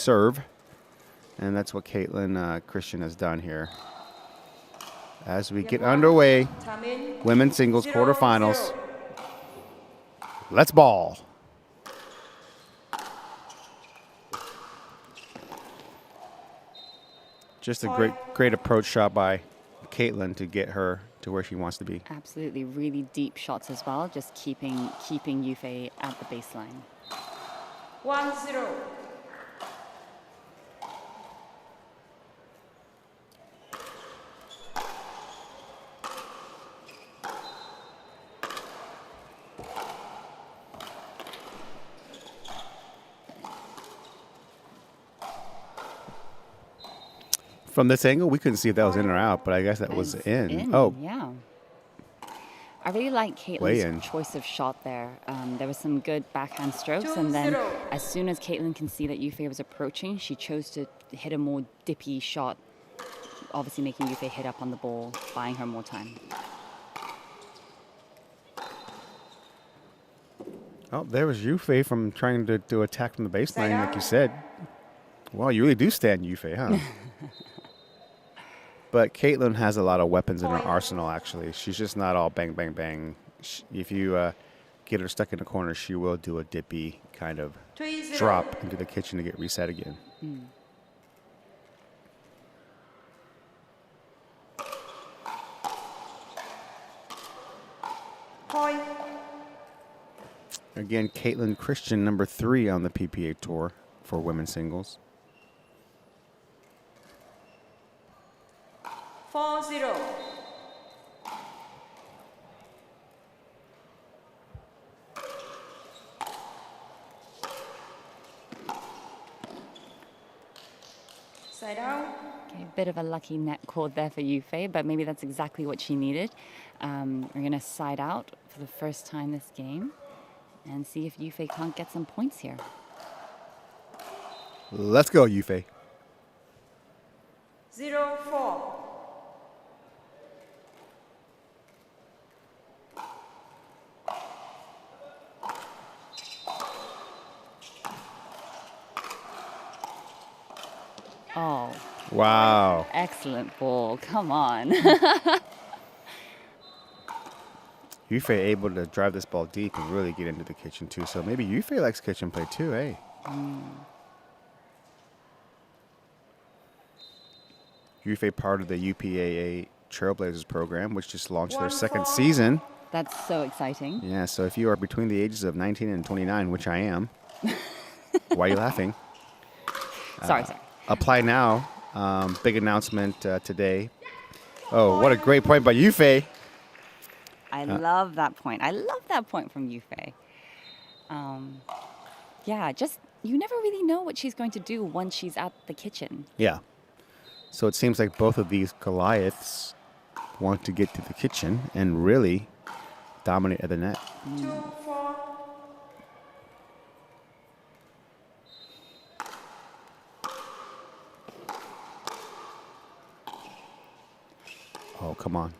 serve. And that's what Kaitlyn Christian has done here. As we get underway, women's singles quarterfinals. Let's ball. Just a great approach shot by Kaitlyn to get her to where she wants to be. Absolutely, really deep shots as well, just keeping Yufei at the baseline. 1-0. From this angle, we couldn't see if that was in or out, but I guess that was in. Oh, yeah. I really like Kaitlyn's choice of shot there. There was some good backhand strokes, and then as soon as Kaitlyn can see that Yufei was approaching, she chose to hit a more dippy shot, obviously making Yufei hit up on the ball, buying her more time. Oh, there was Yufei from trying to attack from the baseline, like you said. Wow, you really do stand Yufei, huh? But Kaitlyn has a lot of weapons in her arsenal, actually. She's just not all bang, bang, bang. If you get her stuck in a corner, she will do a dippy kind of drop into the kitchen to get reset again. Again, Kaitlyn Christian, number 3 on the PPA Tour for women's singles. 4-0. Side out. Okay, a bit of a lucky net cord there for Yufei, but maybe that's exactly what she needed. We're going to side out for the first time this game and see if Yufei can't get some points here. Let's go, Yufei. 0-4. Oh. Wow. Excellent ball. Come on. Yufei able to drive this ball deep and really get into the kitchen, too. So maybe Yufei likes kitchen play, too, eh? Yufei part of the UPAA Trailblazers program, which just launched their second season. That's so exciting. Yeah, so if you are between the ages of 19 and 29, which I am, why are you laughing? Sorry. Apply now. Big announcement today. Oh, what a great point by Yufei. I love that point. I love that point from Yufei. Yeah, just you never really know what she's going to do once she's at the kitchen. Yeah. So it seems like both of these Goliaths want to get to the kitchen and really dominate at the net. 2-4. Oh, come on.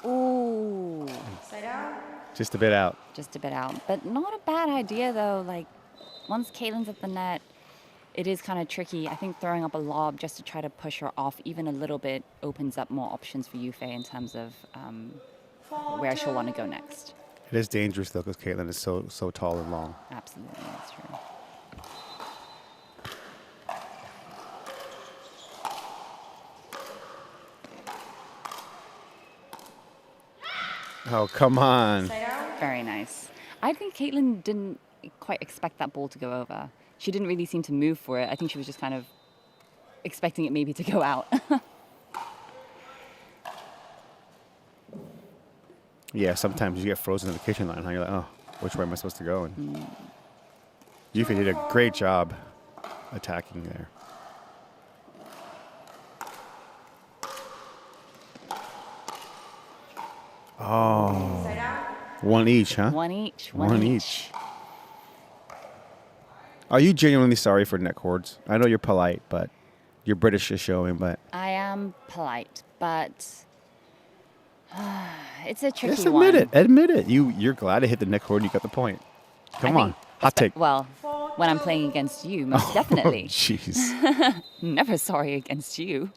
Ooh. Side out. Just a bit out. Just a bit out. But not a bad idea, though. Like, once Kaitlyn's at the net, it is kind of tricky. I think throwing up a lob just to try to push her off even a little bit opens up more options for Yufei in terms of where she'll want to go next. It is dangerous, though, because Kaitlyn is so tall and long. Absolutely, that's true. Oh, come on. Very nice. I think Kaitlyn didn't quite expect that ball to go over. She didn't really seem to move for it. I think she was just kind of expecting it maybe to go out. Yeah, sometimes you get frozen in the kitchen line. How you're like, oh, which way am I supposed to go? And Yufei did a great job attacking there. Oh, one each, huh? One each. One each. Are you genuinely sorry for net cords? I know you're polite, but you're British is showing, but... I am polite, but it's a tricky just one. admit it. Admit it. You're glad to hit the net cord and you got the point. Come on. Hot take. Well, when I'm playing against you, most definitely. Jeez. Never sorry against you.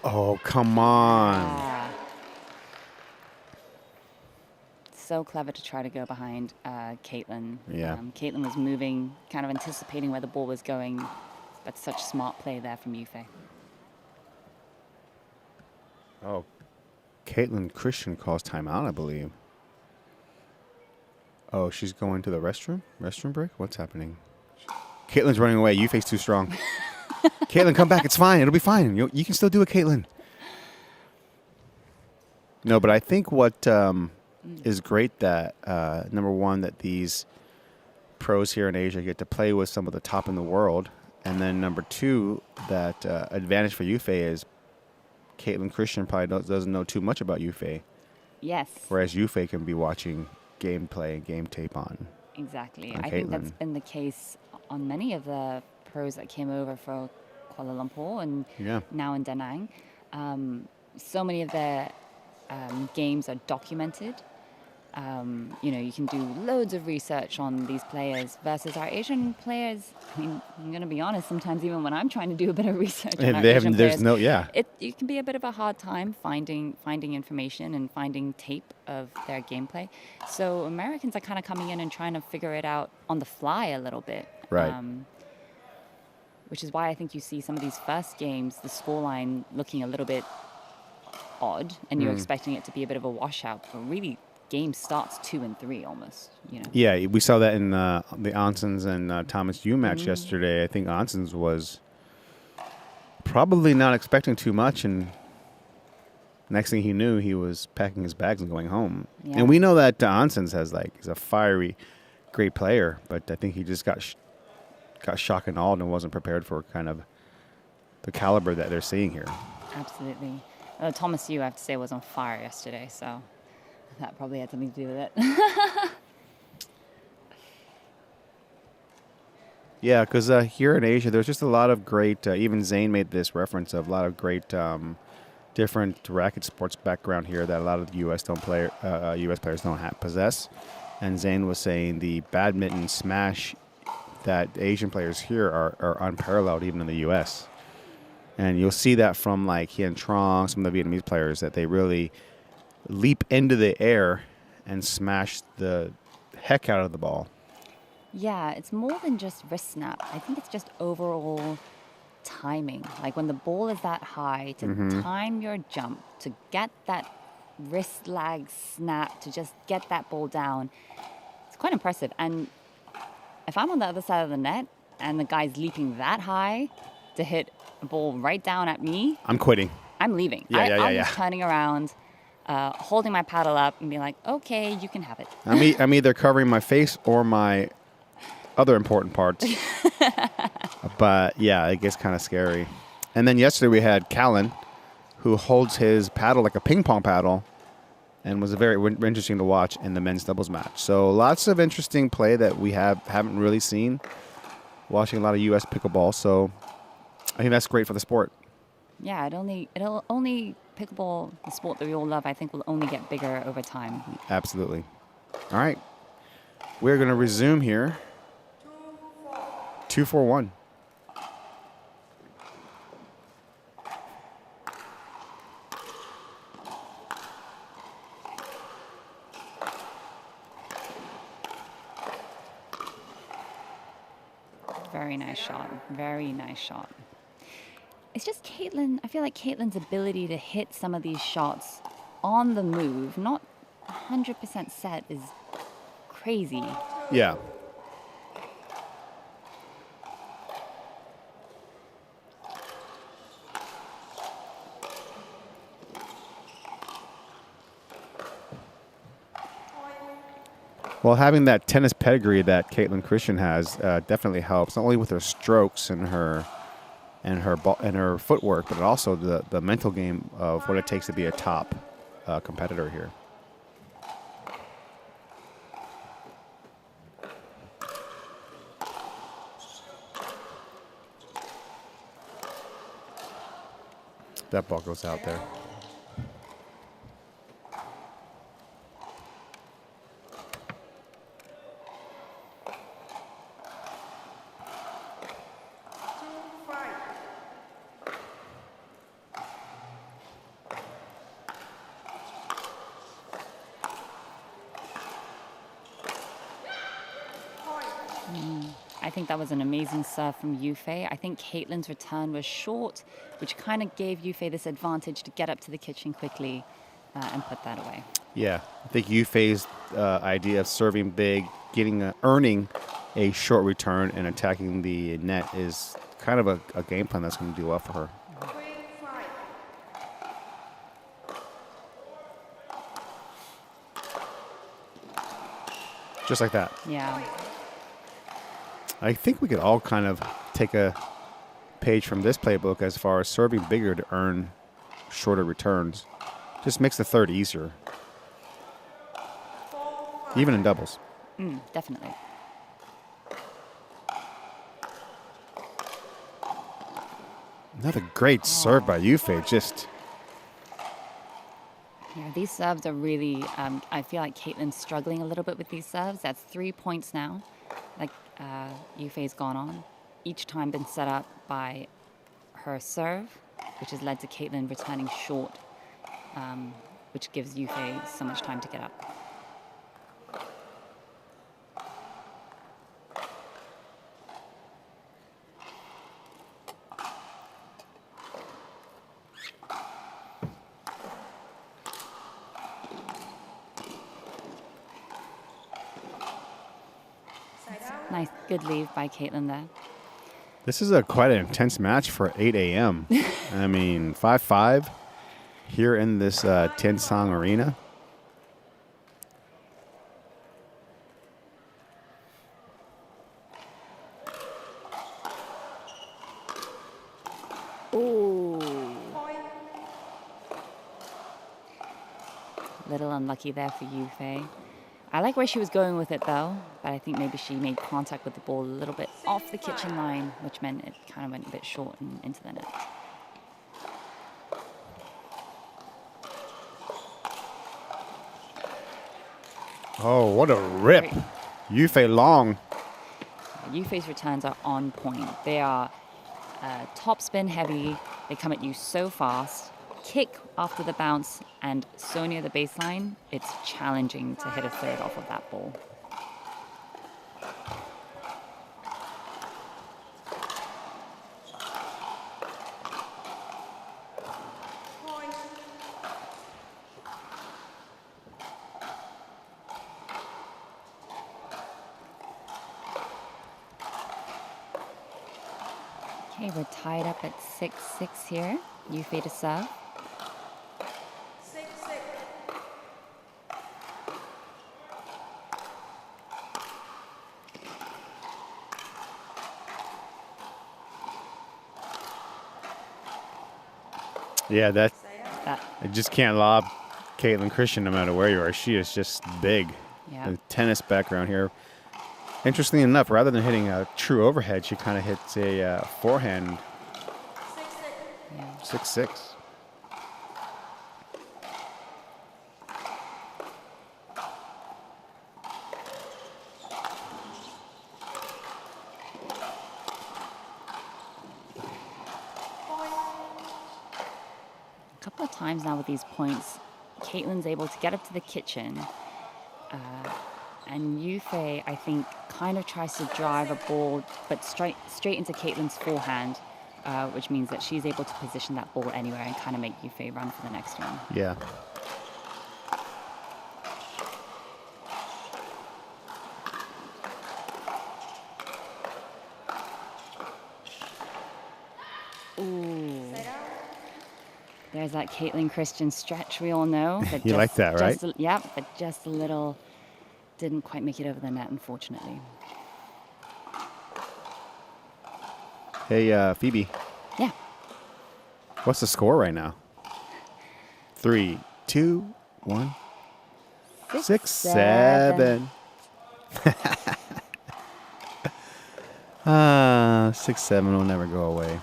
Oh, come on. Ah. So clever to try to go behind Kaitlyn. Yeah. Kaitlyn was moving, kind of anticipating where the ball was going, but such smart play there from Yufei. Oh, Kaitlyn Christian calls timeout, I believe. Oh, she's going to the restroom? Restroom break? What's happening? Kaitlyn's running away. Yufei's too strong. Kaitlyn, come back. It's fine. It'll be fine. You can still do it, Kaitlyn. No, but I think what is great that, number one, that these pros here in Asia get to play with some of the top in the world. And then number two, that advantage for Yufei is Kaitlyn Christian probably doesn't know too much about Yufei. Yes. Whereas Yufei can be watching gameplay and game tape on. Exactly. On I think that's been the case on many of the pros that came over for Kuala Lumpur and now in Da Nang. So many of their games are documented. You can do loads of research on these players versus our Asian players. I mean, I'm going to be honest, sometimes even when I'm trying to do a bit of research on our Asian players, it can be a bit of a hard time finding information and finding tape of their gameplay. So Americans are kind of coming in and trying to figure it out on the fly a little bit. Right. Which is why I think you see some of these first games, the scoreline looking a little bit odd, and you're expecting it to be a bit of a washout, but really game starts 2 and 3 almost, Yeah, we saw that in the Onsens and Thomas Yu match yesterday. I think Onsens was probably not expecting too much, and next thing he knew, he was packing his bags and going home. Yeah. And we know that Onsens he's a fiery, great player, but I think he just got shock and awed and wasn't prepared for kind of the caliber that they're seeing here. Absolutely. Thomas Yu, I have to say, was on fire yesterday, so that probably had something to do with it. Yeah, because here in Asia, there's just a lot of great, even Zane made this reference of a lot of great different racket sports background here that a lot of the U.S. U.S. players don't possess. And Zane was saying the badminton smash that Asian players here are unparalleled even in the U.S. And you'll see that from like Hien Trong, some of the Vietnamese players, that they really leap into the air and smash the heck out of the ball. Yeah, it's more than just wrist snap. I think it's just overall timing. Like when the ball is that high, to time your jump, to get that wrist lag snap, to just get that ball down, it's quite impressive. And if I'm on the other side of the net and the guy's leaping that high to hit a ball right down at me, I'm quitting. I'm leaving. I'm just turning around, holding my paddle up and being like, okay, you can have it. I'm either covering my face or my other important parts. But yeah, it gets kind of scary. And then yesterday we had Callan, who holds his paddle like a ping pong paddle, and was very interesting to watch in the men's doubles match. So lots of interesting play that we haven't really seen. Watching a lot of U.S. pickleball, so I think that's great for the sport. Yeah, it'll only pickleball, the sport that we all love, I think will only get bigger over time. Absolutely. All right, we're going to resume here. 2-4-1. Very nice shot. Very nice shot. It's just Kaitlyn. I feel like Kaitlyn's ability to hit some of these shots on the move, not 100% set, is crazy. Yeah. Well, having that tennis pedigree that Kaitlyn Christian has definitely helps, not only with her strokes and her footwork, but also the mental game of what it takes to be a top competitor here. That ball goes out there. I think that was an amazing serve from Yufei. I think Kaitlyn's return was short, which kind of gave Yufei this advantage to get up to the kitchen quickly and put that away. Yeah, I think Yufei's idea of serving big, earning a short return and attacking the net is kind of a game plan that's going to do well for her. Just like that. Yeah. I think we could all kind of take a page from this playbook as far as serving bigger to earn shorter returns. Just makes the third easier. Even in doubles. Definitely. Another great serve by Yufei. Yeah, these serves are really, I feel like Kaitlyn's struggling a little bit with these serves. That's 3 points now. Like Yufei's gone on. Each time been set up by her serve, which has led to Kaitlyn returning short, which gives Yufei so much time to get up. Nice, good leave by Kaitlyn there. This is quite an intense match for 8 a.m. I mean, 5-5 here in this Tiansong Arena. Ooh. Little unlucky there for Yufei. I like where she was going with it, though, but I think maybe she made contact with the ball a little bit off the kitchen line, which meant it kind of went a bit short and into the net. Oh, what a rip. Great. Yufei long. Yufei's returns are on point. They are top spin heavy. They come at you so fast. Kick after the bounce, and so near the baseline, it's challenging to hit a third off of that ball. Okay, we're tied up at 6-6 here. Yufei to serve. Yeah, that I just can't lob Kaitlyn Christian no matter where you are. She is just big. Yeah. The tennis background here. Interestingly enough, rather than hitting a true overhead, she kind of hits a forehand. 6-6. A couple of times now with these points, Kaitlyn's able to get up to the kitchen, and Yufei, I think, kind of tries to drive a ball, but straight into Kaitlyn's forehand, which means that she's able to position that ball anywhere and kind of make Yufei run for the next one. Yeah. Ooh. There's that Kaitlyn Christian stretch we all know. But You like that, right? Yeah, but just a little, didn't quite make it over the net, unfortunately. Hey, Phoebe. Yeah. What's the score right now? 3, 2, 1. 6, 7. 6-7 will never go away.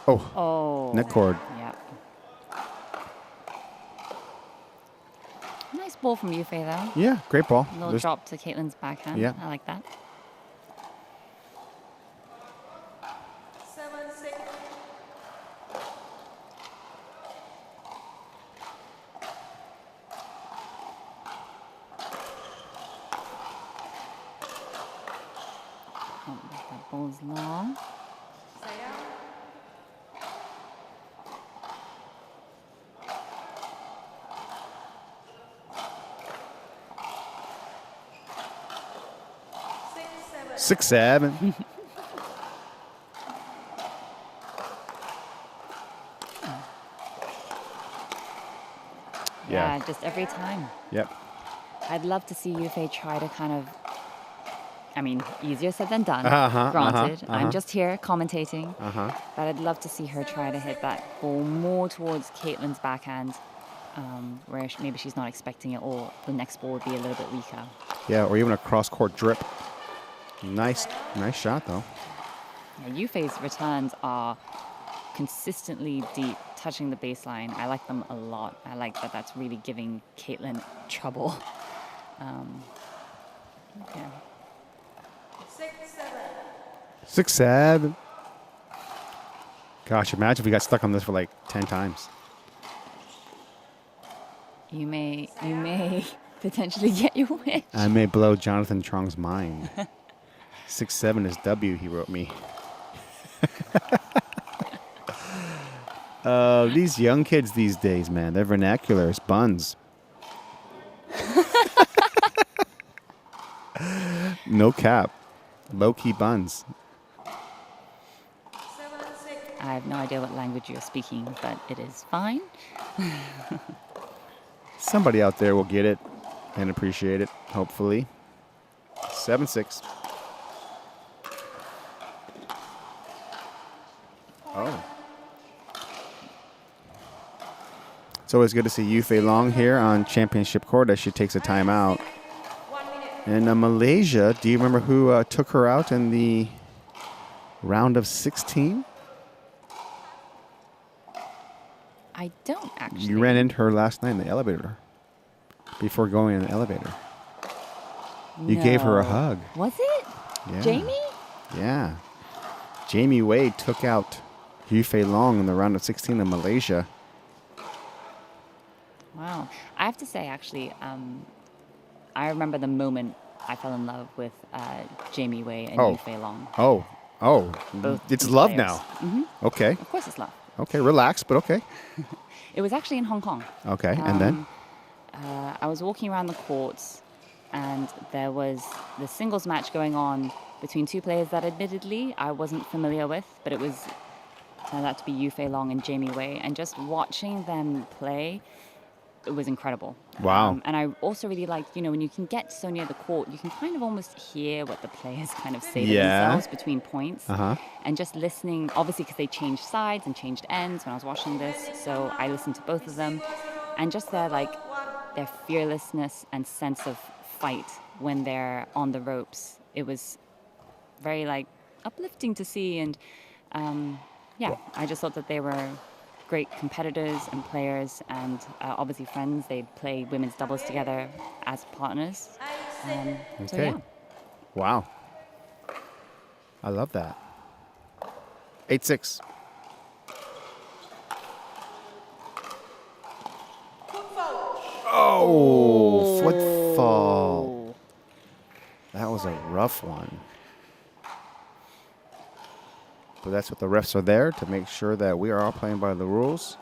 Oh. Net cord. Yeah. Nice ball from Yufei, though. Yeah, great ball. Little drop to Kaitlyn's backhand. Yeah. I like that. 7-6. Oh, that ball's long. Side out. Six, 7. 6-7. Yeah, just every time. Yep. I'd love to see Yufei try to kind of, I mean, easier said than done, Uh-huh, granted. uh-huh, I'm uh-huh. just here commentating. Uh-huh. But I'd love to see her try to hit that ball more towards Kaitlyn's backhand, where maybe she's not expecting it, or the next ball would be a little bit weaker. Yeah, or even a cross-court drip. Nice shot, though. Yeah, Yufei's returns are consistently deep, touching the baseline. I like them a lot. I like that that's really giving Kaitlyn trouble. Okay. 6-7. 6-7. Gosh, imagine if we got stuck on this for like 10 times. You may potentially get your wish. I may blow Jonathan Trong's mind. 6-7 is W, he wrote me. These young kids these days, man, their vernacular is buns. No cap. Low-key buns. 7-6. I have no idea what language you're speaking, but it is fine. Somebody out there will get it and appreciate it, hopefully. 7-6. Oh. It's always good to see Yufei Long here on championship court as she takes a timeout. 1 minute. And Malaysia, do you remember who took her out in the round of 16? I don't actually. You ran into her last night in the elevator before going in the elevator. You gave her a No. hug. Was it? Yeah. Jamie? Yeah. Jamie Wade took out Yufei Long in the round of 16 in Malaysia. Wow. I have to say, actually, I remember the moment I fell in love with Jamie Wei and Oh. Yufei Long. Oh. Both It's these love players. now. Mm-hmm. Okay. Of course it's love. Okay, relax, but okay. It was actually in Hong Kong. Okay, and then? I was walking around the courts, and there was the singles match going on between two players that admittedly I wasn't familiar with, but it turned out to be Yufei Long and Jamie Wei, and just watching them play, it was incredible. Wow. And I also really liked, when you can get so near the court, you can kind of almost hear what the players kind of say to Yeah. themselves between points. Uh-huh. And just listening, obviously because they changed sides and changed ends when I was watching this, so I listened to both of them. And just their fearlessness and sense of fight when they're on the ropes, it was very uplifting to see. And I just thought that they were great competitors and players, and obviously friends. They play women's doubles together as partners. So Okay. yeah. Wow. I love that. 8-6. Oh, foot fall. That was a rough one. So that's what the refs are there to make sure that we are all playing by the rules.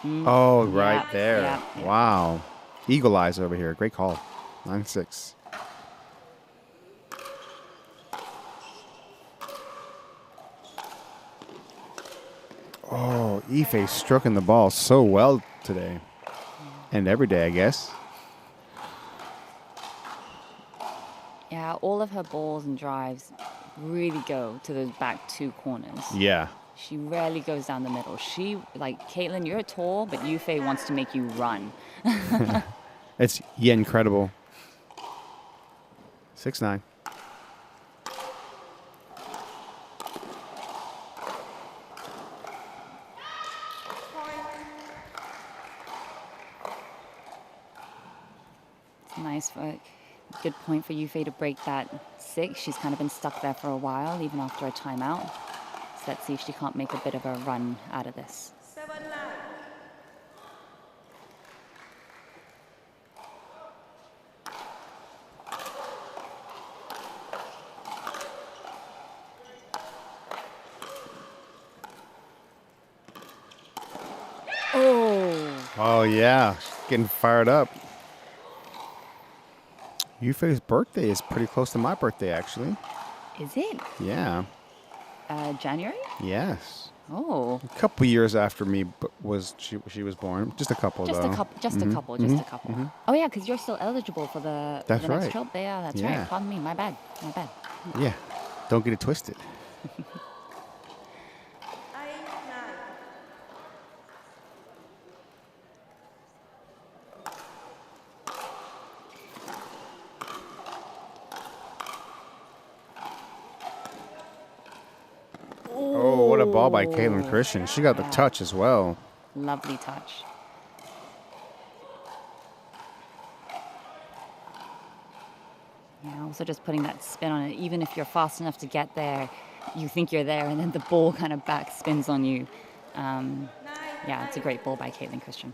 Oh, right there. yeah. Wow. Eagle eyes over here. Great call. 9-6. Oh, Yufei stroking the ball so well today. And every day, I guess. Yeah, all of her balls and drives really go to those back two corners. Yeah. She rarely goes down the middle. Kaitlyn, you're tall, but Yufei wants to make you run. It's incredible. 6-9. good point for Yufei to break that 6. She's kind of been stuck there for a while, even after a timeout. So let's see if she can't make a bit of a run out of this. 7-9. Oh, yeah. She's getting fired up. Yufei's birthday is pretty close to my birthday, actually. Is it? Yeah. January? Yes. Oh. A couple years after me she was born. Just a couple, Just though. a couple. Just a couple. Just a couple. Oh yeah, because you're still eligible for the That's next right. trip. Yeah, that's Yeah. right. Pardon me. My bad. My bad. Yeah. Don't get it twisted. 8-9. Oh, what a ball by Kaitlyn Christian. She got the touch as well. Lovely touch. Yeah, also just putting that spin on it. Even if you're fast enough to get there, you think you're there, and then the ball kind of back spins on you. Yeah, it's a great ball by Kaitlyn Christian.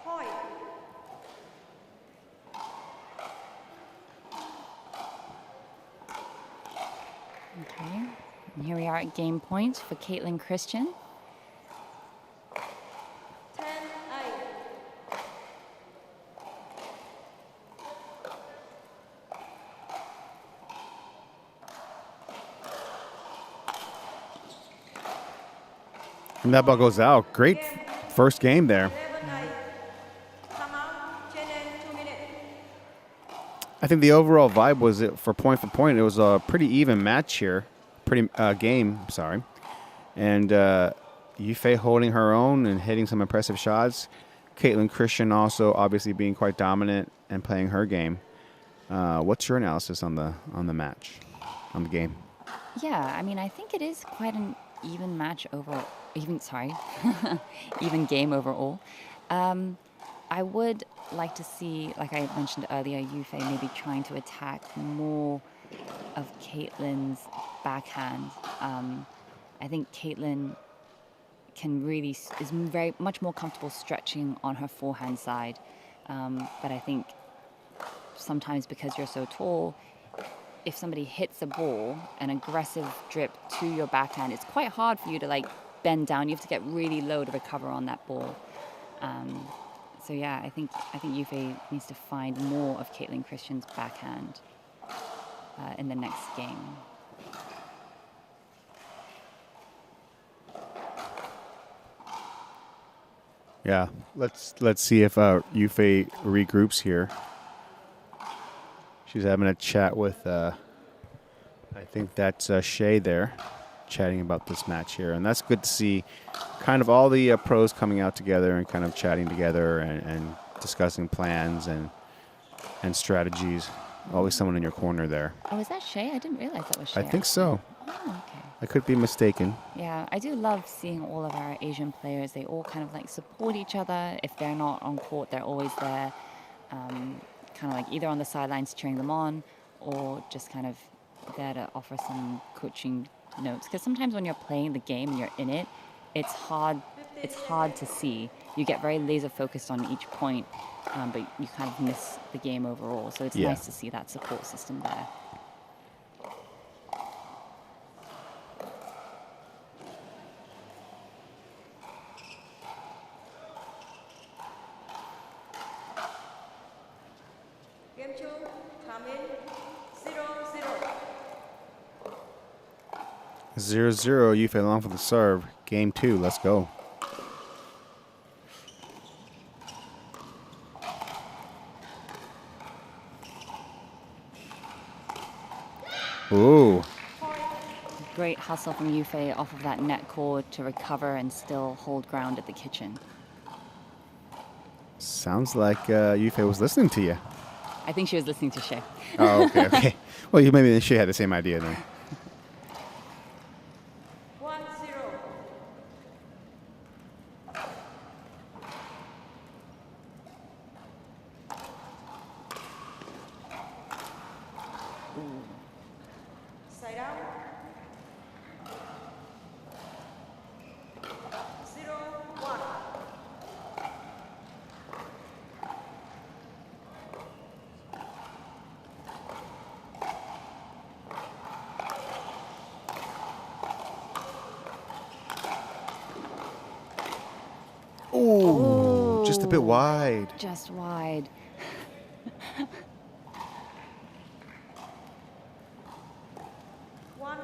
Point. Okay, and here we are at game point for Kaitlyn Christian. 10-8. And that ball goes out. Great first game there. 11-8. Come out. 10 and 2 minutes. I think the overall vibe was for point, it was a pretty even match here. Pretty game, sorry. And Yufei holding her own and hitting some impressive shots. Kaitlyn Christian also obviously being quite dominant and playing her game. What's your analysis on the match, on the game? Yeah, I mean, I think it is quite an even match overall. Even game overall. I would like to see, like I mentioned earlier, Yufei maybe trying to attack more of Kaitlyn's backhand. I think Kaitlyn is very much more comfortable stretching on her forehand side. But I think sometimes because you're so tall, if somebody hits a ball, an aggressive drip to your backhand, it's quite hard for you to like bend down. You have to get really low to recover on that ball. So yeah, I think Yufei needs to find more of Kaitlyn Christian's backhand in the next game. Yeah, let's see if Yufei regroups here. She's having a chat with, I think that's Shay there, chatting about this match here. And that's good to see kind of all the pros coming out together and kind of chatting together and discussing plans and strategies. Always someone in your corner there. Oh, is that Shay? I didn't realize that was Shay. I think so. Oh, okay. I could be mistaken. Yeah, I do love seeing all of our Asian players. They all kind of like support each other. If they're not on court, they're always there, kind of like either on the sidelines cheering them on or just kind of there to offer some coaching notes. Because sometimes when you're playing the game and you're in it, it's hard to see. You get very laser focused on each point, but you kind of miss the game overall. So it's nice to see that support system there. Game 2, come in. 0-0. 0-0, Yufei long for the serve. Game 2, let's go. Ooh. Great hustle from Yufei off of that net cord to recover and still hold ground at the kitchen. Sounds like Yufei was listening to you. I think she was listening to Shay. Oh, okay. Well, maybe she had the same idea then. 1-0. Side out. 0-1. Ooh, just a bit wide. Just wide. 1-1.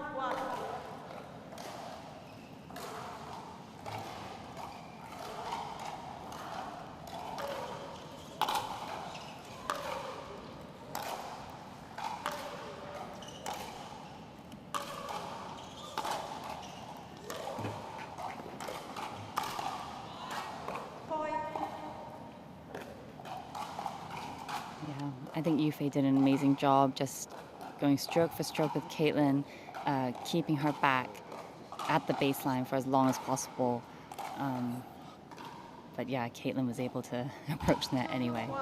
Point. Yeah, I think Yufei did an amazing job just going stroke for stroke with Kaitlyn, keeping her back at the baseline for as long as possible. But yeah, Kaitlyn was able to approach the net anyway. 1.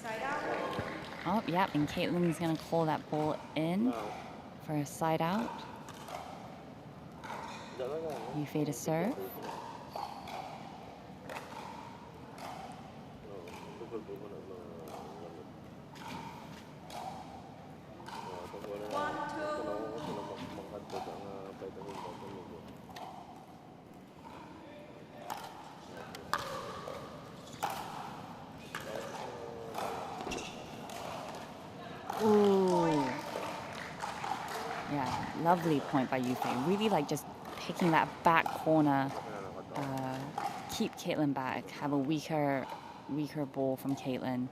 Side out. Oh, yeah, and Kaitlyn's going to call that ball in for a side out. Yufei to serve. Ooh. Yeah, lovely point by Yufei. Really like just picking that back corner, keep Kaitlyn back, have a weaker ball from Kaitlyn.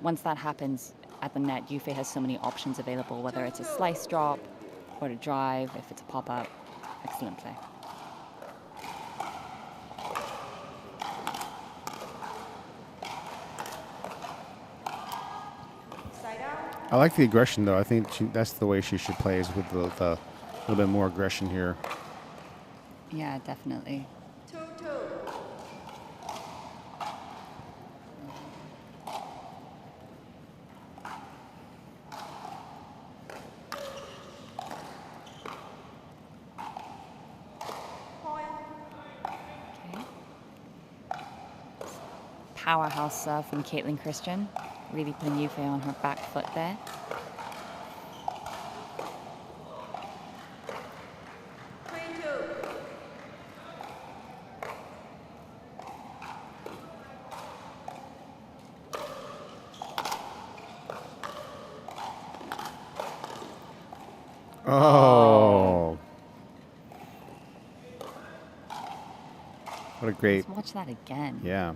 Once that happens at the net, Yufei has so many options available, whether it's a slice drop or to drive, if it's a pop-up. Excellent play. Side out. I like the aggression, though. I think that's the way she should play, is with the little bit more aggression here. Yeah, definitely. 2-2. Point. Okay. Powerhouse serve from Kaitlyn Christian, really putting Yufei on her back foot there. 3-2. Oh. What a great. Let's watch that again. Yeah.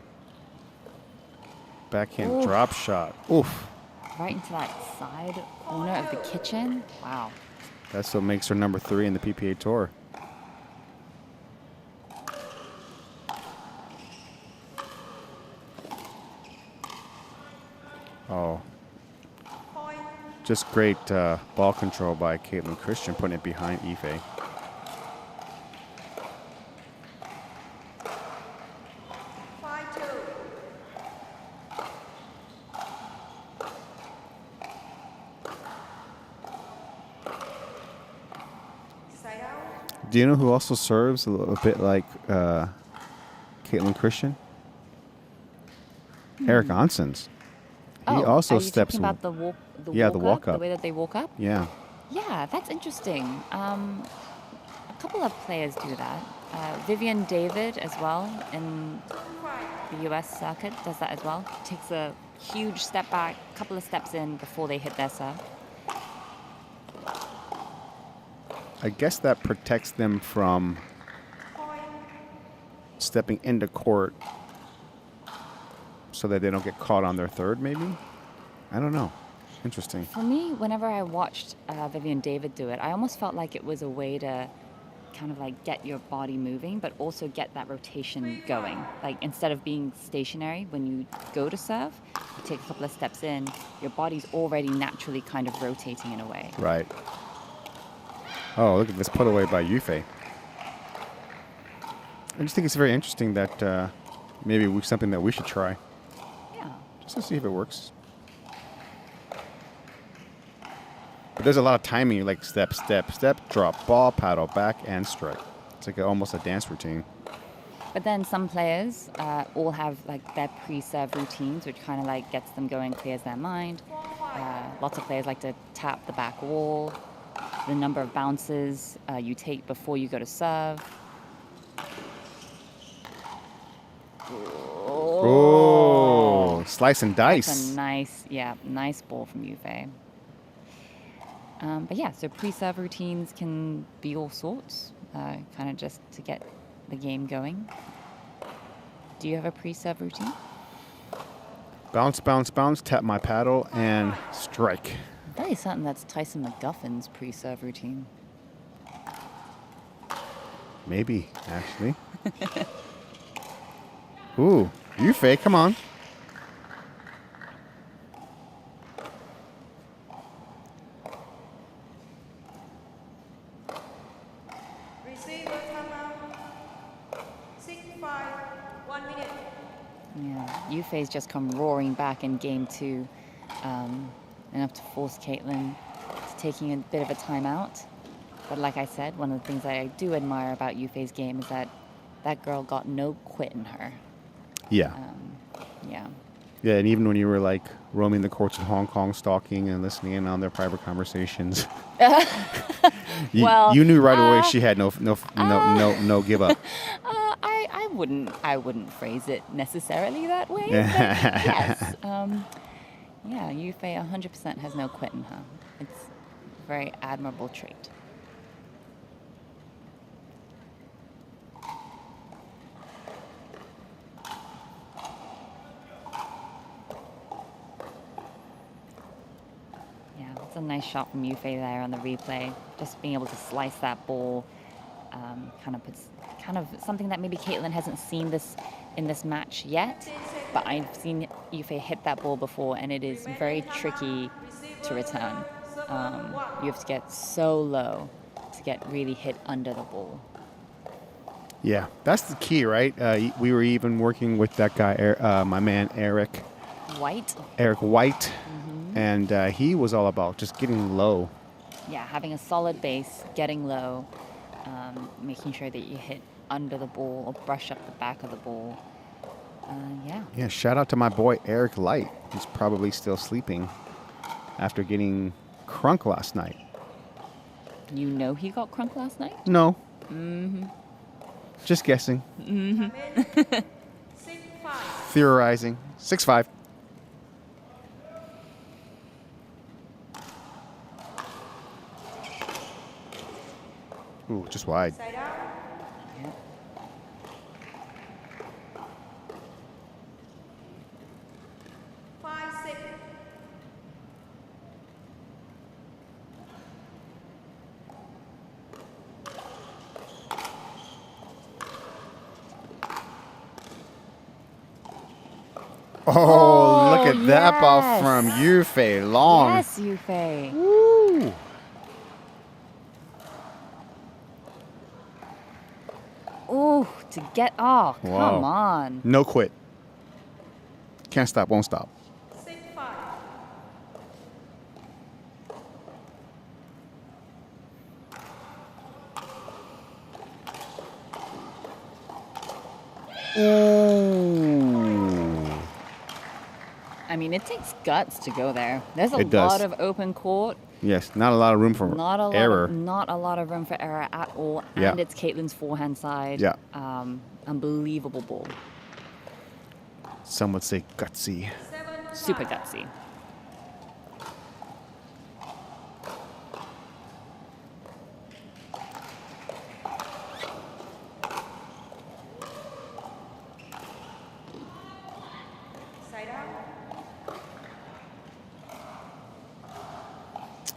Backhand Oof. drop shot. Oof. Right into that side corner of the kitchen. Wow. That's what makes her number 3 in the PPA Tour. Oh. Point. Just great ball control by Kaitlyn Christian, putting it behind Yufei. 5-2. Side out. Do you know who also serves a little bit like Kaitlyn Christian? Eric Onsens. He also are you steps. talking about the walk? Yeah, the walk up. The way that they walk up. Yeah. Yeah, that's interesting. A couple of players do that. Vivian David as well in the U.S. circuit does that as well. Takes a huge step back, couple of steps in before they hit their serve. I guess that protects them from stepping into court so that they don't get caught on their third, maybe? I don't know. Interesting. For me, whenever I watched Vivian David do it, I almost felt like it was a way to kind of like get your body moving, but also get that rotation going. Like instead of being stationary when you go to serve, you take a couple of steps in, your body's already naturally kind of rotating in a way. Right. Oh, look at this put away by Yufei. I just think it's very interesting that maybe something that we should try. Yeah. Just to see if it works. But there's a lot of timing, like step, step, step, drop, ball, paddle, back, and strike. It's like almost a dance routine. But then some players all have like their pre-serve routines, which kind of like gets them going, clears their mind. Lots of players like to tap the back wall, the number of bounces you take before you go to serve. Oh, slice and dice. That's a nice ball from Yufei. But yeah, so pre-serve routines can be all sorts, kind of just to get the game going. Do you have a pre-serve routine? Bounce, bounce, bounce, tap my paddle, and strike. I'm very certain that's Tyson McGuffin's pre-serve routine. Maybe, actually. Ooh, Yufei, come on. Receiver timeout. 6-5. 1 minute. Yeah, Yufei's just come roaring back in game 2, enough to force Kaitlyn to taking a bit of a timeout. But like I said, one of the things that I do admire about Yufei's game is that girl got no quit in her. Yeah. Yeah. Yeah, and even when you were like roaming the courts in Hong Kong, stalking and listening in on their private conversations, you knew right away she had no give up. I wouldn't phrase it necessarily that way. But yes. Yeah, Yufei 100% has no quit in her. It's a very admirable trait. It's a nice shot from Yufei there on the replay. Just being able to slice that ball, kind of something that maybe Kaitlyn hasn't seen in this match yet. But I've seen Yufei hit that ball before, and it is very tricky to return. You have to get so low to get really hit under the ball. Yeah, that's the key, right? We were even working with that guy, my man Eric White. Mm-hmm. And he was all about just getting low. Yeah, having a solid base, getting low, making sure that you hit under the ball or brush up the back of the ball. Yeah, shout out to my boy Eric Light. He's probably still sleeping after getting crunk last night. You know he got crunk last night? No. Mm-hmm. Just guessing. Mm-hmm. 6-5. Theorizing. 6-5. Ooh, just wide. Side out. Yeah. 5-6. Oh, look at that ball from Yufei. Long. Yes, Yufei. Woo. Ooh, to get off. Wow. Come on. No quit. Can't stop, won't stop. 6-5. Ooh. I mean, it takes guts to go there. There's a It does. lot of open court. Yes, not a lot of room for error. Not a lot of room for error at all. Yeah. And it's Kaitlyn's forehand side. Yeah. Unbelievable ball. Some would say gutsy. 7-5. Super gutsy. Side out.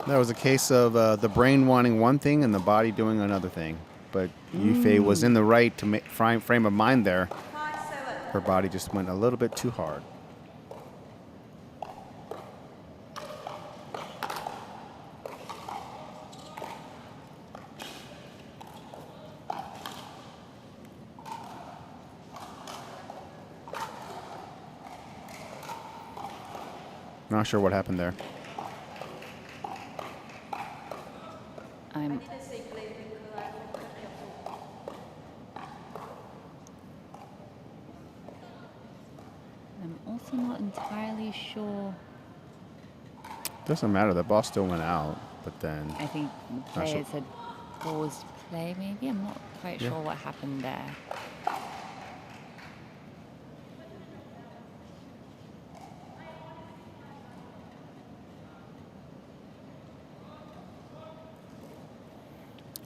That was a case of the brain wanting one thing and the body doing another thing. But Yufei was in the right to frame of mind there. 5-7. Her body just went a little bit too hard. Not sure what happened there. I'm also not entirely sure. Doesn't matter. The ball still went out, but then I think the players had paused play, maybe. I'm not quite sure what happened there.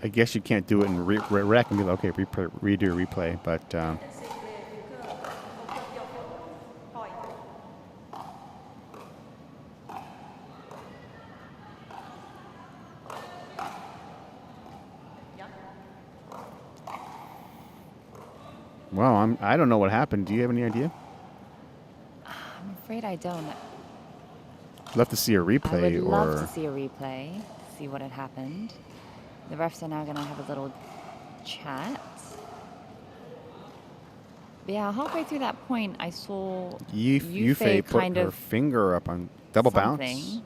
I guess you can't do it in rec and be like, okay, redo replay, but well, I don't know what happened. Do you have any idea? I'm afraid I don't. Love to see a replay. I would love to see a replay, see what had happened. The refs are now going to have a little chat. But yeah, halfway through that point, I saw Yufei put kind her of finger up on double something. bounce.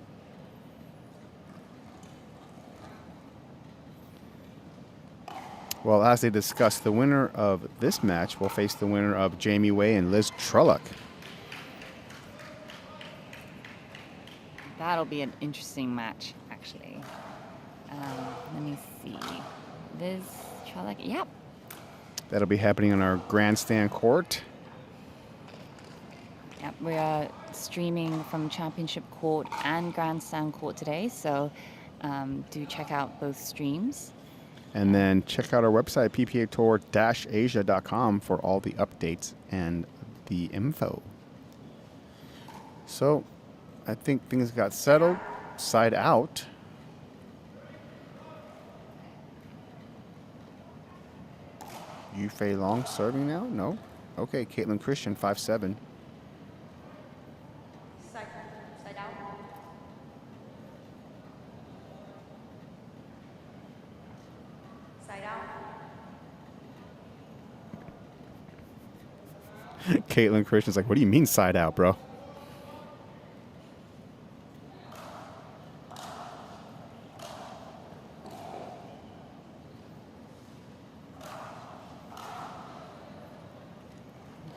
Well, as they discuss, the winner of this match will face the winner of Jamie Wei and Liz Trullock. That'll be an interesting match, actually. Let me see. Liz Trullock, yep. That'll be happening on our grandstand court. Yep, we are streaming from Championship Court and Grandstand Court today, so do check out both streams. And then check out our website, ppatour-asia.com, for all the updates and the info. So, I think things got settled. Side out. Yufei Long serving now? No. Okay, Kaitlyn Christian, 5-7. Side out. Side out. Kaitlyn Christian's like, what do you mean side out, bro?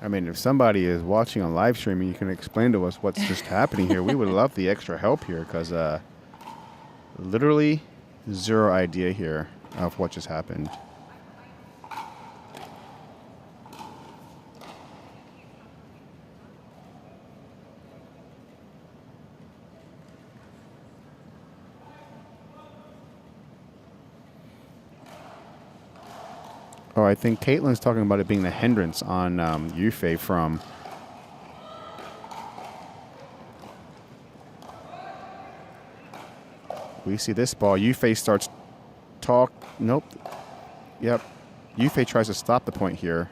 I mean, if somebody is watching on live streaming, you can explain to us what's just happening here. We would love the extra help here because literally zero idea here of what just happened. Oh, I think Kaitlyn's talking about it being the hindrance on Yufei from... We see this ball. Yufei starts Nope. Yep. Yufei tries to stop the point here.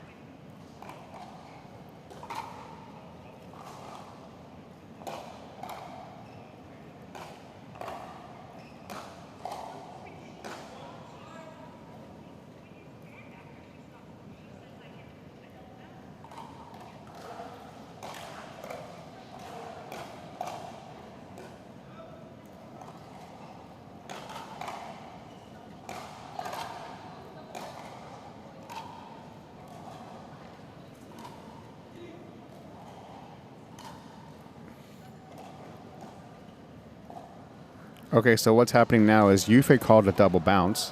Okay, so what's happening now is Yufei called a double bounce,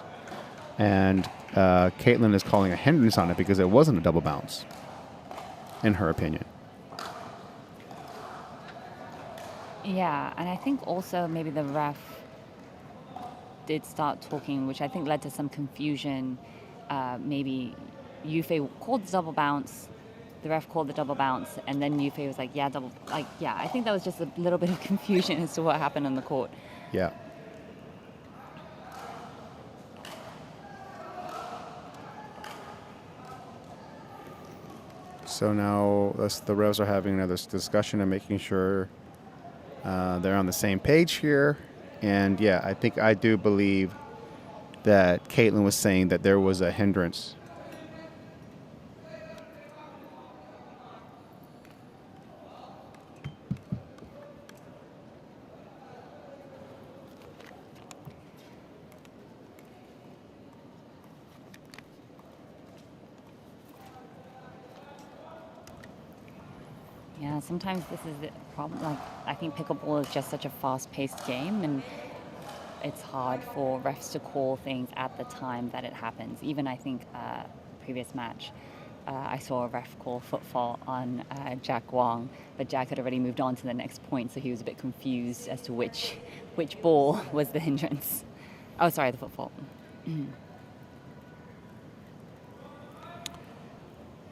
and Kaitlyn is calling a hindrance on it because it wasn't a double bounce, in her opinion. Yeah, and I think also maybe the ref did start talking, which I think led to some confusion. Maybe Yufei called the double bounce, the ref called the double bounce, and then Yufei was like, yeah, double, like, yeah, I think that was just a little bit of confusion as to what happened on the court. Yeah. So now the refs are having another discussion and making sure they're on the same page here. And yeah, I do believe that Kaitlyn was saying that there was a hindrance. Yeah, sometimes this is the problem. Like, I think pickleball is just such a fast-paced game, and it's hard for refs to call things at the time that it happens. Even I think previous match, I saw a ref call footfall on Jack Wong, but Jack had already moved on to the next point, so he was a bit confused as to which ball was the hindrance. Oh, sorry, the footfall.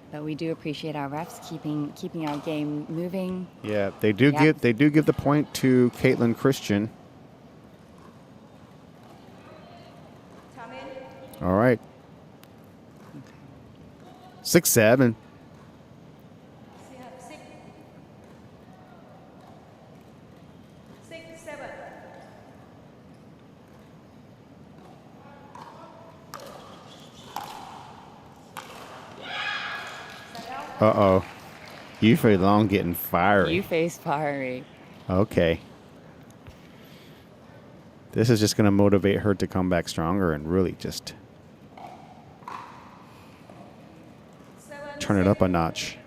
But we do appreciate our refs keeping our game moving. Yeah, they do give the point to Kaitlyn Christian. All right. 6-7. Uh-oh. Yufei Long getting fiery. Yufei's fiery. Okay. This is just going to motivate her to come back stronger and really just turn it up a notch.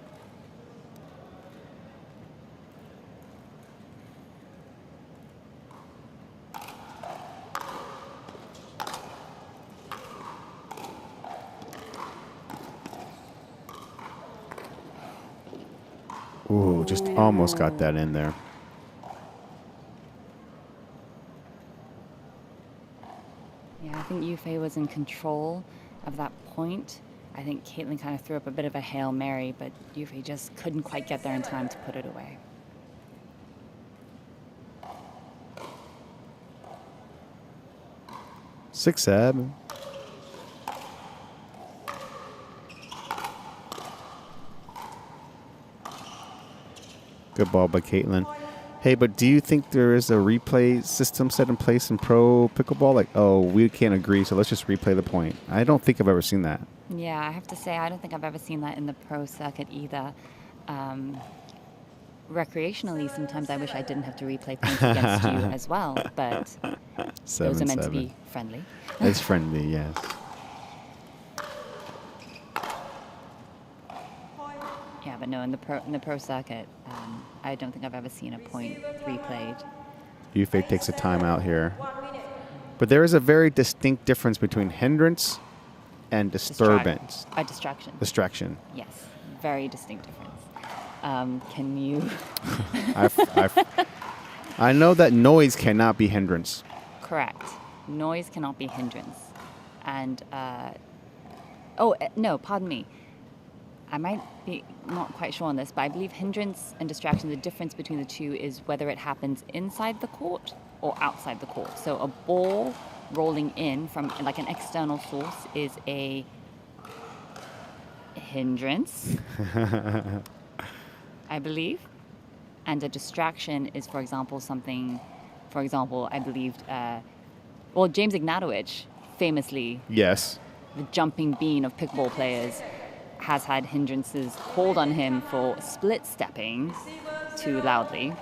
Ooh, just almost got that in there. Yeah, I think Yufei was in control of that point. I think Kaitlyn kind of threw up a bit of a Hail Mary, but Yufei just couldn't quite get there in time to put it away. 6-7. Good ball by Kaitlyn. Hey, but do you think there is a replay system set in place in pro pickleball? Like, oh, we can't agree, so let's just replay the point. I don't think I've ever seen that. Yeah, I have to say, I don't think I've ever seen that in the pro circuit either. Recreationally, sometimes I wish I didn't have to replay points against you as well, but those are meant to be friendly. It's friendly, yes. Yeah, but no, in the pro circuit, I don't think I've ever seen a point replayed. Yufei takes a timeout here. But there is a very distinct difference between hindrance and disturbance. Distraction. Distraction. Yes, very distinct difference. Can you? I know that noise cannot be hindrance. Correct. Noise cannot be hindrance. And, no, pardon me. I might be not quite sure on this, but I believe hindrance and distraction, the difference between the two is whether it happens inside the court or outside the court. So a ball rolling in from like an external source is a hindrance, I believe. And a distraction is, for example, I believed, James Ignatowicz famously, yes, the jumping bean of pickleball players, has had hindrances called on him for split stepping too loudly.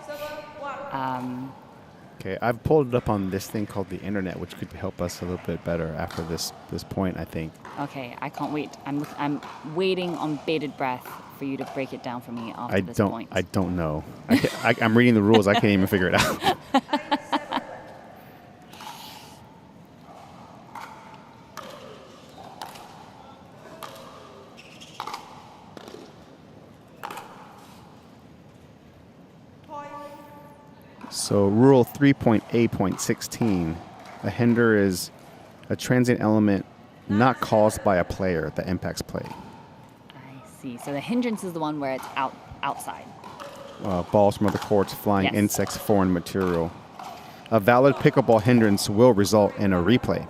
Okay, I've pulled it up on this thing called the internet, which could help us a little bit better after this point, I think. Okay, I can't wait. I'm waiting on bated breath for you to break it down for me after this point. I don't know. I'm reading the rules. I can't even figure it out. So Rule 3.A.16, a hinder is a transient element not caused by a player that impacts play. I see. So the hindrance is the one where it's outside. Balls from other courts, flying Yes. insects, foreign material. A valid pickleball hindrance will result in a replay.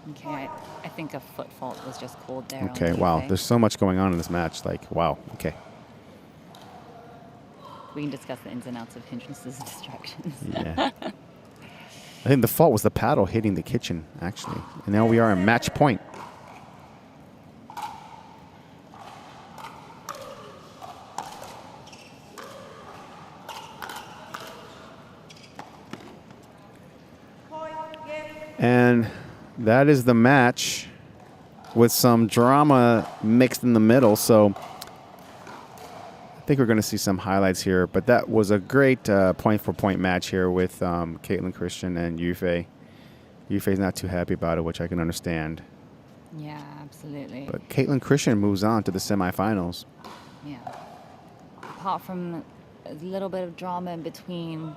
Okay, I think a foot fault was just called there. Okay, on wow. Yufei. There's so much going on in this match. Like, wow. Okay. We can discuss the ins and outs of hindrances and distractions. Yeah. I think the fault was the paddle hitting the kitchen, actually. And now we are in match point. And that is the match with some drama mixed in the middle. So I think we're going to see some highlights here. But that was a great point-for-point match here with Kaitlyn Christian and Yufei. Yufei's not too happy about it, which I can understand. Yeah, absolutely. But Kaitlyn Christian moves on to the semifinals. Yeah. Apart from a little bit of drama in between